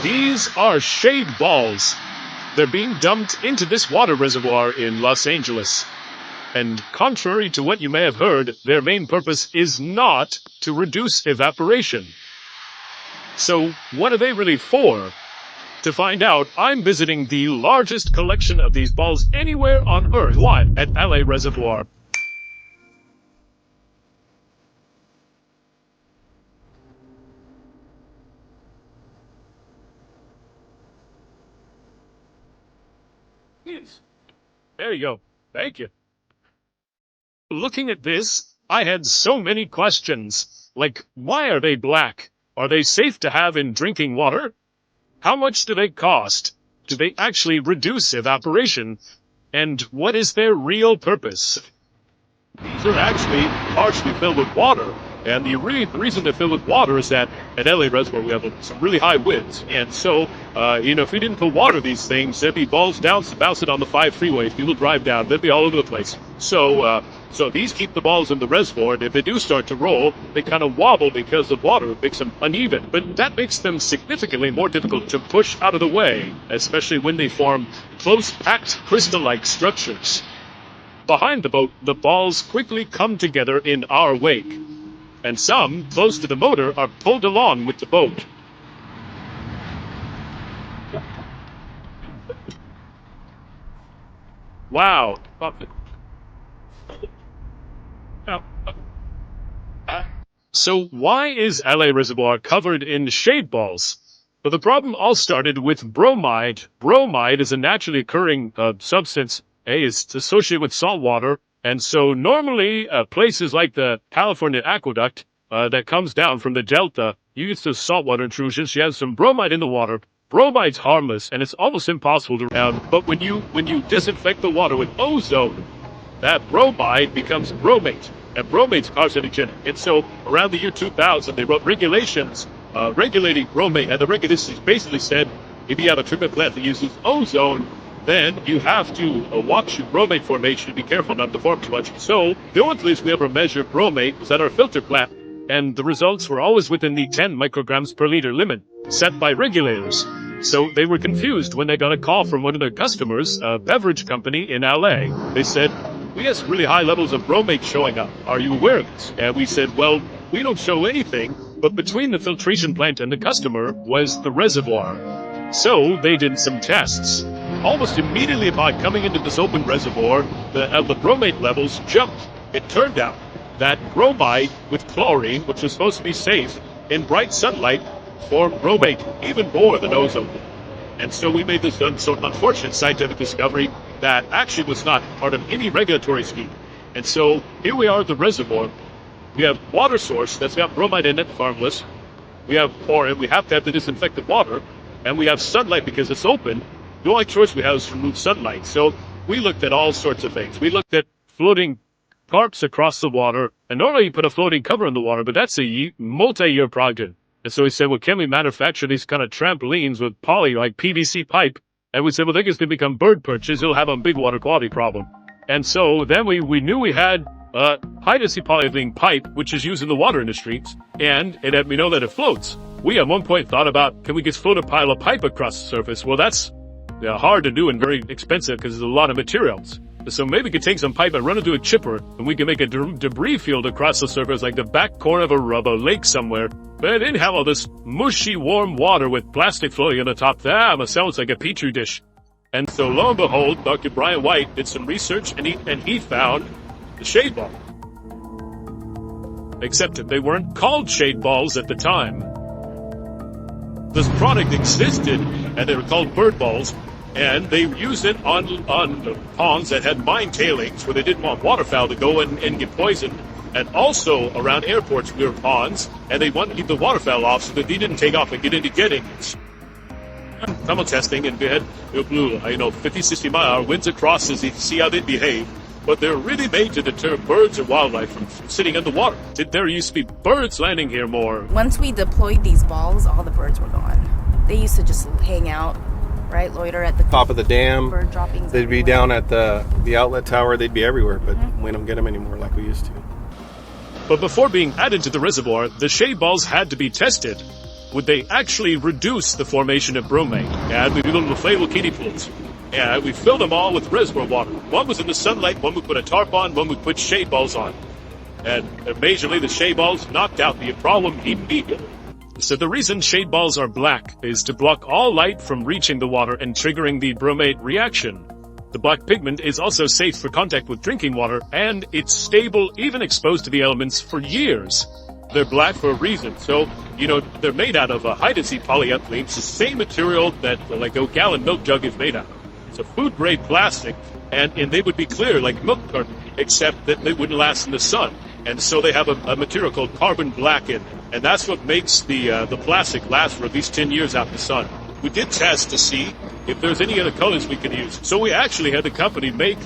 These are shade balls. They're being dumped into this water reservoir in Los Angeles. And contrary to what you may have heard, their main purpose is not to reduce evaporation. So what are they really for? To find out, I'm visiting the largest collection of these balls anywhere on Earth. Why? At LA Reservoir. Yes. There you go. Thank you. Looking at this, I had so many questions. Like, why are they black? Are they safe to have in drinking water? How much do they cost? Do they actually reduce evaporation? And what is their real purpose? These are actually partially filled with water. And the reason they're filled with water is that at LA Reservoir we have some really high winds. And so, if we didn't put water these things, there'd be balls bouncing on the 5 freeway. If people drive down, they'd be all over the place. So these keep the balls in the reservoir, and if they do start to roll, they kind of wobble because the water makes them uneven. But that makes them significantly more difficult to push out of the way, especially when they form close, packed, crystal-like structures. Behind the boat, the balls quickly come together in our wake, and some, close to the motor, are pulled along with the boat. Wow. So why is LA Reservoir covered in shade balls? Well, the problem all started with bromide. Bromide is a naturally occurring substance. It's associated with salt water. And so normally places like the California aqueduct that comes down from the delta, you get some saltwater intrusions. You have some bromide in the water. Bromide's harmless, and it's almost impossible to but when you disinfect the water with ozone, that bromide becomes bromate, and bromate's carcinogenic. And so around the year 2000, they wrote regulations regulating bromate, and the regulations basically said if you have a treatment plant that uses ozone, then you have to watch your bromate formation and be careful not to form too much. So the only place we ever measured bromate was at our filter plant, and the results were always within the 10 micrograms per liter limit set by regulators. So they were confused when they got a call from one of their customers, a beverage company in LA. They said, "We have really high levels of bromate showing up. Are you aware of this?" And we said, "Well, we don't show anything." But between the filtration plant and the customer was the reservoir. So they did some tests. Almost immediately upon coming into this open reservoir, the bromate levels jumped. It turned out that bromide with chlorine, which was supposed to be safe, in bright sunlight, formed bromate, even more than ozone. And so we made this unfortunate scientific discovery that actually was not part of any regulatory scheme. And so here we are at the reservoir. We have water source that's got bromide in it, harmless. We have chlorine, we have to have the disinfected water, and we have sunlight because it's open. The only choice we have is to remove sunlight. So we looked at all sorts of things. We looked at floating tarps across the water, and normally you put a floating cover in the water, but that's a multi-year project. And so we said, well, can we manufacture these kind of trampolines with like PVC pipe? And we said, well, they're going to become bird perches. It'll have a big water quality problem. And so then we knew we had high-density polyethylene pipe, which is used in the water industry, and we know that it floats. We at one point thought about, can we just float a pile of pipe across the surface? Well, that's hard to do and very expensive because there's a lot of materials. So maybe we could take some pipe and run it through a chipper, and we can make a debris field across the surface like the back corner of a lake somewhere. But it didn't have all this mushy, warm water with plastic floating on the top. That almost sounds like a petri dish. And so lo and behold, Dr. Brian White did some research, and he found the shade ball. Except that they weren't called shade balls at the time. This product existed, and they were called bird balls, and they used it on ponds that had mine tailings where they didn't want waterfowl to go and get poisoned, and also around airports near ponds, and they wanted to keep the waterfowl off so that they didn't take off and get into getting thermal testing, and we had blew 50, 60 mile winds across to see how they'd behave. But they're really made to deter birds and wildlife from sitting in the water. There used to be birds landing here more. Once we deployed these balls, all the birds were gone. They used to just hang out, right, loiter at the top of the dam. Bird droppings. They'd be down at the outlet tower. They'd be everywhere, but we don't get them anymore like we used to. But before being added to the reservoir, the shade balls had to be tested. would they actually reduce the formation of bromate. And we built inflatable kiddie pools. And we filled them all with reservoir water. One was in the sunlight, one we put a tarp on, one we put shade balls on. And majorly the shade balls knocked out the problem immediately. So the reason shade balls are black is to block all light from reaching the water and triggering the bromate reaction. The black pigment is also safe for contact with drinking water, and it's stable even exposed to the elements for years. They're black for a reason. So, they're made out of a high-density polyethylene. It's the same material that like a gallon milk jug is made out of. It's a food-grade plastic, and they would be clear like milk carton, except that they wouldn't last in the sun. And so they have a material called carbon black in it. And that's what makes the plastic last for at least 10 years out in the sun. We did test to see if there's any other colors we could use. So we actually had the company make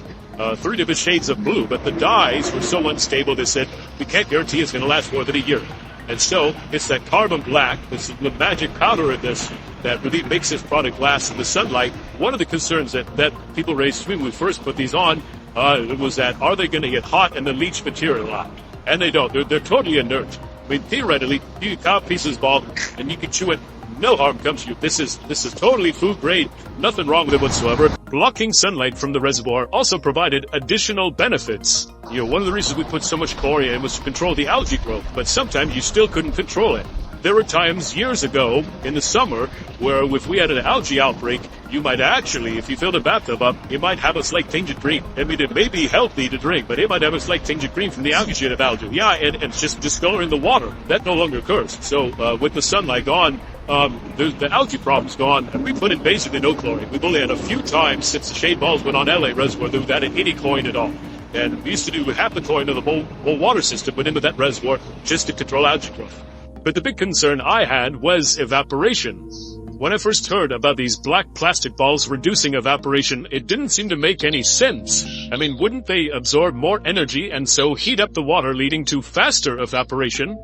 3 different shades of blue, but the dyes were so unstable they said, we can't guarantee it's going to last more than a year. And so it's that carbon black, this the magic powder in this, that really makes this product last in the sunlight. One of the concerns that people raised when we first put these on was that, are they going to get hot and then leach material out? And they don't. They're totally inert. I mean, theoretically, you can cut pieces of ball and you can chew it. No harm comes to you. This is totally food grade. Nothing wrong with it whatsoever. Blocking sunlight from the reservoir also provided additional benefits. One of the reasons we put so much chlorine in was to control the algae growth, but sometimes you still couldn't control it. There were times years ago in the summer where if we had an algae outbreak, you might actually, if you filled a bathtub up, it might have a slight tinge of green. I mean, it may be healthy to drink, but it might have a slight tinge of green from the algae shit of algae. Yeah, and it's just discoloring the water. That no longer occurs. So with the sunlight gone, the algae problem's gone, and we put in basically no chlorine. We've only had a few times since the shade balls went on LA Reservoir that we've added any chlorine at all. And we used to do with half the chlorine of the whole water system went into that reservoir just to control algae growth. But the big concern I had was evaporation. When I first heard about these black plastic balls reducing evaporation, it didn't seem to make any sense. I mean, wouldn't they absorb more energy and so heat up the water, leading to faster evaporation?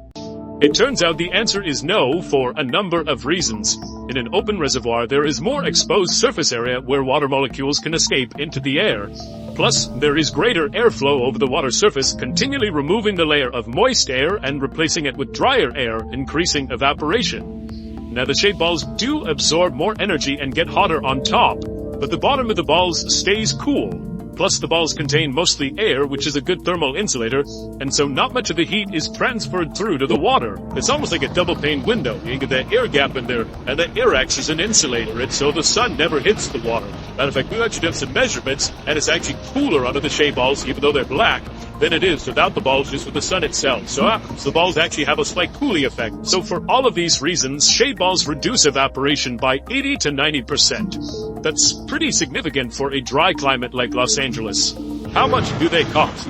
It turns out the answer is no for a number of reasons. In an open reservoir, there is more exposed surface area where water molecules can escape into the air. Plus, there is greater airflow over the water surface, continually removing the layer of moist air and replacing it with drier air, increasing evaporation. Now, the shade balls do absorb more energy and get hotter on top, but the bottom of the balls stays cool. Plus, the balls contain mostly air, which is a good thermal insulator, and so not much of the heat is transferred through to the water. It's almost like a double-pane window. You get that air gap in there, and the air acts as an insulator, and so the sun never hits the water. Matter of fact, we've actually done some measurements, and it's actually cooler under the shade balls, even though they're black, than it is without the balls, just with the sun itself. So the balls actually have a slight cooling effect. So for all of these reasons, shade balls reduce evaporation by 80 to 90%. That's pretty significant for a dry climate like Los Angeles. How much do they cost?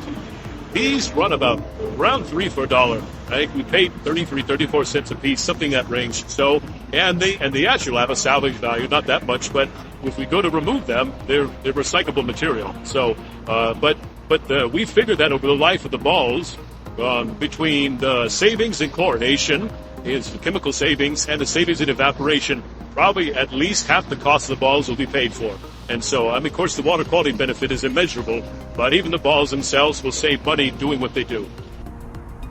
These run about around $3 for $1. I think we paid 34 cents a piece, something that range. So, and they actually have a salvage value, not that much, but if we go to remove them, they're recyclable material. So, but we figured that over the life of the balls, between the savings in chlorination, is the chemical savings, and the savings in evaporation, probably at least half the cost of the balls will be paid for. And so, I mean, of course, the water quality benefit is immeasurable, but even the balls themselves will save money doing what they do.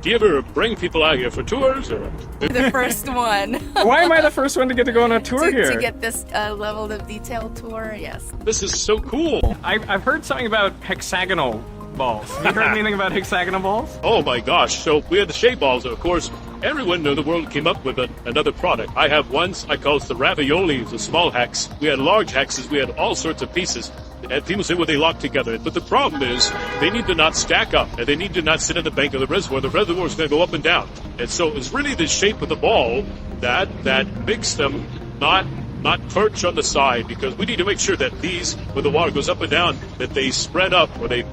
Do you ever bring people out here for tours, or? The first one. Why am I the first one to get to go on a tour here? To get this level of detail tour, yes. This is so cool. I've heard something about hexagonal balls. Have you heard anything about hexagonal balls? Oh my gosh. So we had the shade balls, of course. Everyone in the world came up with another product. I have ones I call it the raviolis, the small hex. We had large hexes. We had all sorts of pieces. And people say, well, they lock together. But the problem is they need to not stack up, and they need to not sit at the bank of the reservoir. The reservoir is going to go up and down. And so it's really the shape of the ball that makes them not perch on the side, because we need to make sure that these, when the water goes up and down, that they spread up, or they,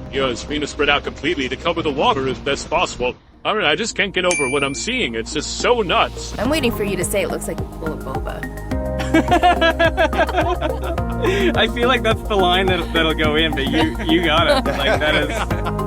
spread out completely to cover the water as best possible. I mean, I just can't get over what I'm seeing. It's just so nuts. I'm waiting for you to say it looks like a bowl of boba. I feel like that's the line that'll go in, but you got it. Like, that is